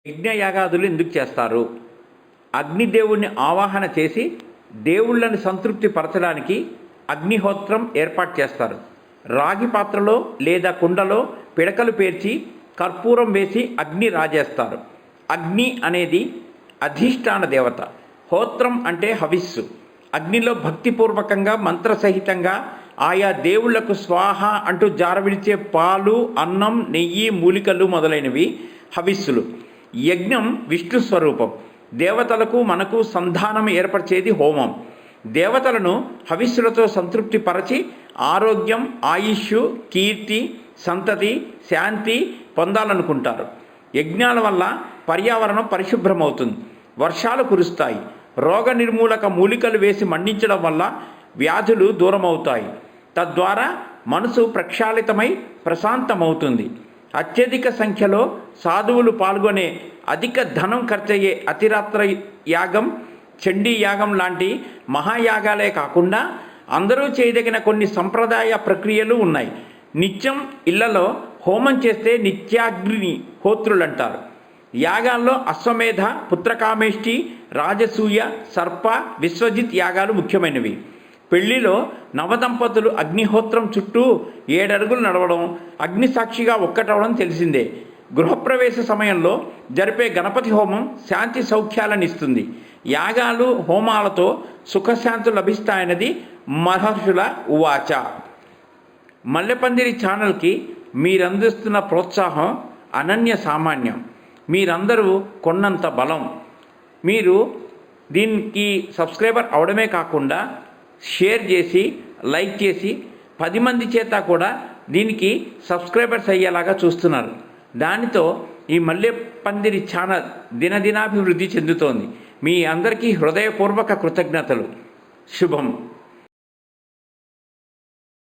యజ్ఞయాగాదులు ఎందుకు చేస్తారు? అగ్నిదేవుణ్ణి ఆవాహన చేసి దేవుళ్ళని సంతృప్తి పరచడానికి అగ్నిహోత్రం ఏర్పాటు చేస్తారు. రాగి పాత్రలో లేదా కుండలో పిడకలు పేర్చి కర్పూరం వేసి అగ్ని రాజేస్తారు. అగ్ని అనేది అధిష్టాన దేవత. హోత్రం అంటే హవిస్సు. అగ్నిలో భక్తిపూర్వకంగా మంత్రసహితంగా ఆయా దేవుళ్లకు స్వాహ అంటూ జారవిడిచే పాలు, అన్నం, నెయ్యి, మూలికలు మొదలైనవి హవిస్సులు. యజ్ఞం విష్ణు స్వరూపం. దేవతలకు మనకు సంధానం ఏర్పరిచేది హోమం. దేవతలను హవిస్సులతో సంతృప్తి పరచి ఆరోగ్యం, ఆయుష్, కీర్తి, సంతతి, శాంతి పొందాలనుకుంటారు. యజ్ఞాల వల్ల పర్యావరణం పరిశుభ్రమవుతుంది, వర్షాలు కురుస్తాయి. రోగ నిర్మూలక మూలికలు వేసి మండించడం వల్ల వ్యాధులు దూరమవుతాయి. తద్వారా మనసు ప్రక్షాళితమై ప్రశాంతమవుతుంది. అత్యధిక సంఖ్యలో సాధువులు పాల్గొనే, అధిక ధనం ఖర్చయ్యే అతిరాత్ర యాగం, చండీ యాగం లాంటి మహాయాగాలే కాకుండా అందరూ చేయదగిన కొన్ని సంప్రదాయ ప్రక్రియలు ఉన్నాయి. నిత్యం ఇళ్లలో హోమం చేస్తే నిత్యాగ్ని హోత్రులంటారు. యాగాల్లో అశ్వమేధ, పుత్రకామేష్టి, రాజసూయ, సర్ప, విశ్వజిత్ యాగాలు ముఖ్యమైనవి. పెళ్లిలో నవదంపతులు అగ్నిహోత్రం చుట్టూ 7 అడుగులు నడవడం, అగ్నిసాక్షిగా ఒక్కటవడం తెలిసిందే. గృహప్రవేశ సమయంలో జరిపే గణపతి హోమం శాంతి సౌఖ్యాలను ఇస్తుంది. యాగాలు, హోమాలతో సుఖశాంతులు లభిస్తాయన్నది మహర్షుల ఉవాచ. మల్లెపందిరి ఛానల్కి మీరందిస్తున్న ప్రోత్సాహం అనన్య సామాన్యం. మీరందరూ కొన్నంత బలం. మీరు దీనికి సబ్స్క్రైబర్ అవడమే కాకుండా షేర్ చేసి, లైక్ చేసి 10 మంది చేత కూడా దీనికి సబ్స్క్రైబర్స్ అయ్యేలాగా చూస్తున్నారు. దానితో ఈ మల్లెపందిరి ఛానల్ దినదినాభివృద్ధి చెందుతోంది. మీ అందరికీ హృదయపూర్వక కృతజ్ఞతలు. శుభం.